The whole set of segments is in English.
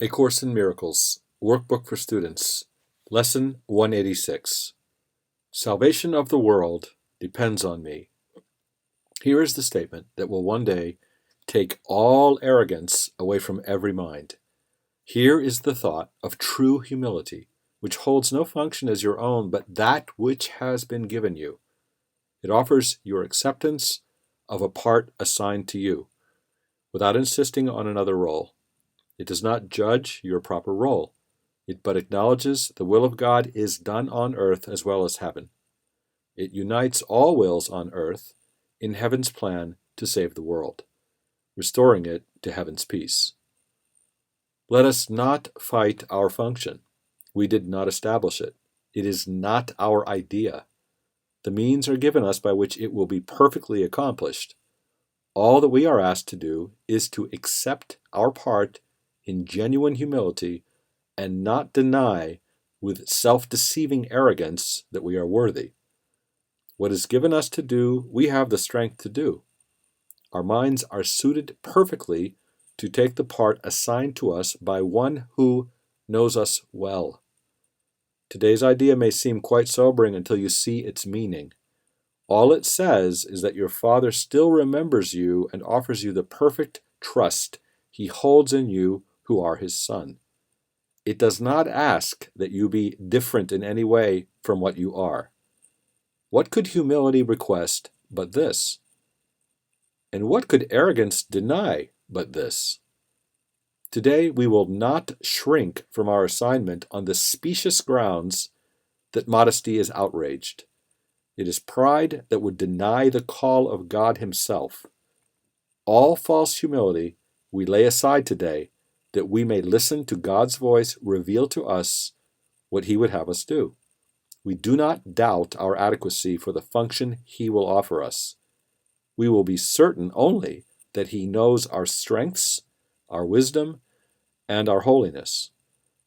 A Course in Miracles, Workbook for Students, Lesson 186. Salvation of the world depends on me. Here is the statement that will one day take all arrogance away from every mind. Here is the thought of true humility, which holds no function as your own, but that which has been given you. It offers your acceptance of a part assigned to you, without insisting on another role. It does not judge your proper role. It but acknowledges the will of God is done on earth as well as heaven. It unites all wills on earth in heaven's plan to save the world, restoring it to heaven's peace. Let us not fight our function. We did not establish it. It is not our idea. The means are given us by which it will be perfectly accomplished. All that we are asked to do is to accept our part in genuine humility and not deny with self-deceiving arrogance that we are worthy. What is given us to do, we have the strength to do. Our minds are suited perfectly to take the part assigned to us by one who knows us well. Today's idea may seem quite sobering until you see its meaning. All it says is that your Father still remembers you and offers you the perfect trust He holds in you who are His Son. It does not ask that you be different in any way from what you are. What could humility request but this? And what could arrogance deny but this? Today we will not shrink from our assignment on the specious grounds that modesty is outraged. It is pride that would deny the call of God Himself. All false humility we lay aside today, that we may listen to God's voice reveal to us what He would have us do. We do not doubt our adequacy for the function He will offer us. We will be certain only that He knows our strengths, our wisdom, and our holiness.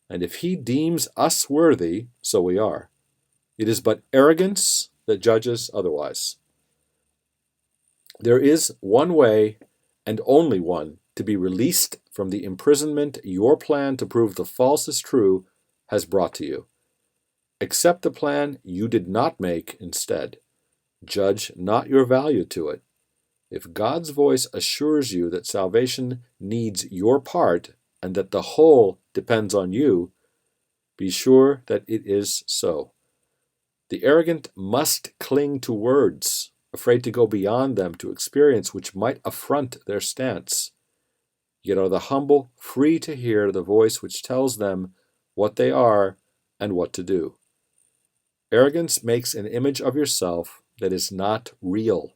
And if He deems us worthy, so we are. It is but arrogance that judges otherwise. There is one way, and only one, to be released from the imprisonment your plan to prove the false is true has brought to you. Accept the plan you did not make instead. Judge not your value to it. If God's voice assures you that salvation needs your part and that the whole depends on you, be sure that it is so. The arrogant must cling to words, afraid to go beyond them to experience which might affront their stance. Yet are the humble free to hear the voice which tells them what they are and what to do. Arrogance makes an image of yourself that is not real.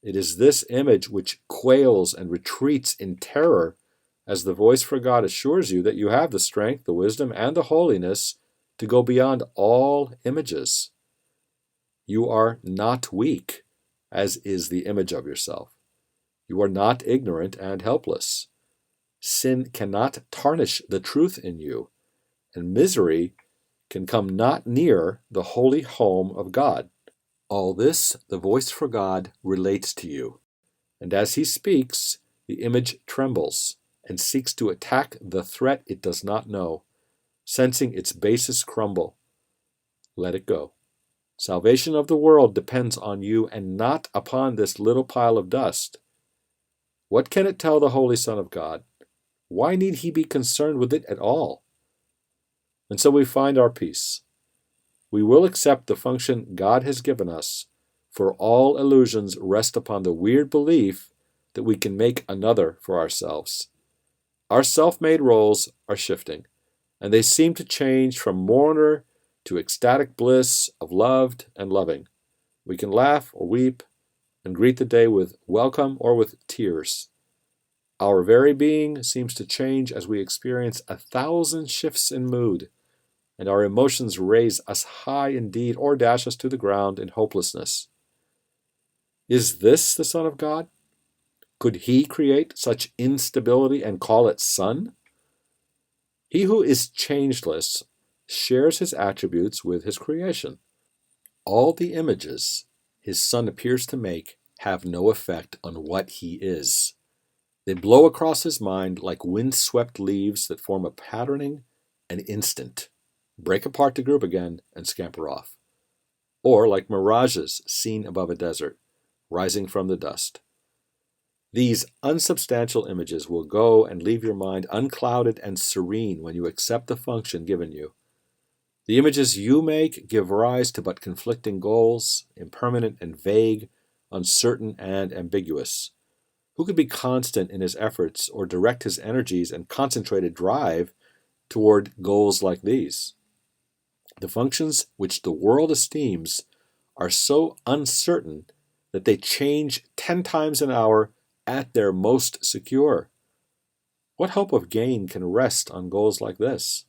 It is this image which quails and retreats in terror as the voice for God assures you that you have the strength, the wisdom, and the holiness to go beyond all images. You are not weak, as is the image of yourself. You are not ignorant and helpless. Sin cannot tarnish the truth in you, and misery can come not near the holy home of God. All this the voice for God relates to you, and as He speaks, the image trembles and seeks to attack the threat it does not know, sensing its basis crumble. Let it go. Salvation of the world depends on you and not upon this little pile of dust. What can it tell the Holy Son of God? Why need He be concerned with it at all? And so we find our peace. We will accept the function God has given us, for all illusions rest upon the weird belief that we can make another for ourselves. Our self-made roles are shifting, and they seem to change from mourner to ecstatic bliss of loved and loving. We can laugh or weep and greet the day with welcome or with tears. Our very being seems to change as we experience 1,000 shifts in mood, and our emotions raise us high indeed or dash us to the ground in hopelessness. Is this the Son of God? Could He create such instability and call it Son? He who is changeless shares His attributes with His creation. All the images His Son appears to make have no effect on what He is. They blow across his mind like wind-swept leaves that form a patterning an instant, break apart the group again, and scamper off. Or like mirages seen above a desert, rising from the dust. These unsubstantial images will go and leave your mind unclouded and serene when you accept the function given you. The images you make give rise to but conflicting goals, impermanent and vague, uncertain and ambiguous. Who could be constant in his efforts or direct his energies and concentrated drive toward goals like these? The functions which the world esteems are so uncertain that they change 10 times an hour at their most secure. What hope of gain can rest on goals like this?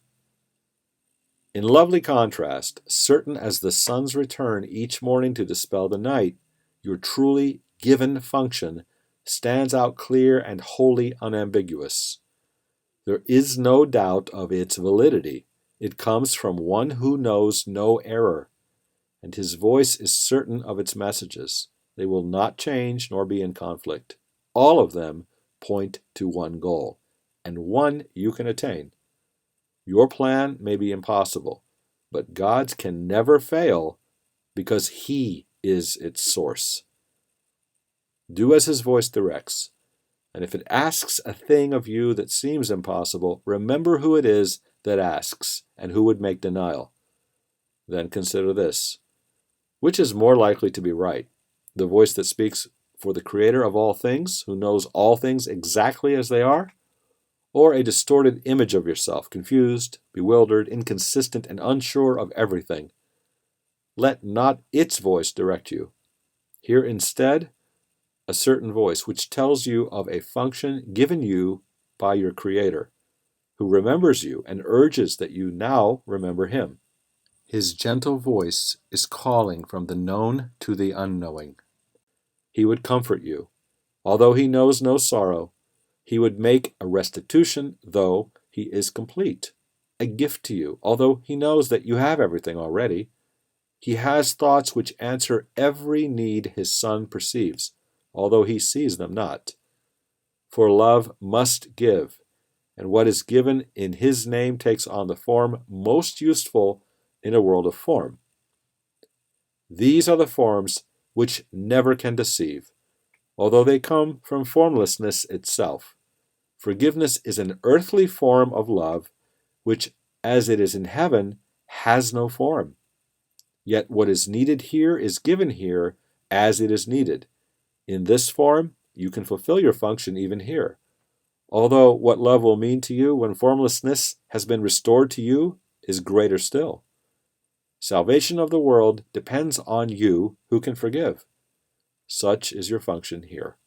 In lovely contrast, certain as the sun's return each morning to dispel the night, your truly given function stands out clear and wholly unambiguous. There is no doubt of its validity. It comes from one who knows no error, and his voice is certain of its messages. They will not change nor be in conflict. All of them point to one goal, and one you can attain. Your plan may be impossible, but God's can never fail because He is its source. Do as His voice directs, and if it asks a thing of you that seems impossible, remember who it is that asks and who would make denial. Then consider this. Which is more likely to be right? The voice that speaks for the Creator of all things, who knows all things exactly as they are? Or a distorted image of yourself, confused, bewildered, inconsistent, and unsure of everything? Let not its voice direct you. Hear instead a certain voice which tells you of a function given you by your Creator, who remembers you and urges that you now remember Him. His gentle voice is calling from the known to the unknowing. He would comfort you, although He knows no sorrow. He would make a restitution, though He is complete, a gift to you, although He knows that you have everything already. He has thoughts which answer every need His Son perceives, although He sees them not. For love must give, and what is given in His name takes on the form most useful in a world of form. These are the forms which never can deceive, although they come from formlessness itself. Forgiveness is an earthly form of love, which, as it is in heaven, has no form. Yet what is needed here is given here as it is needed. In this form, you can fulfill your function even here. Although what love will mean to you when formlessness has been restored to you is greater still. Salvation of the world depends on you who can forgive. Such is your function here.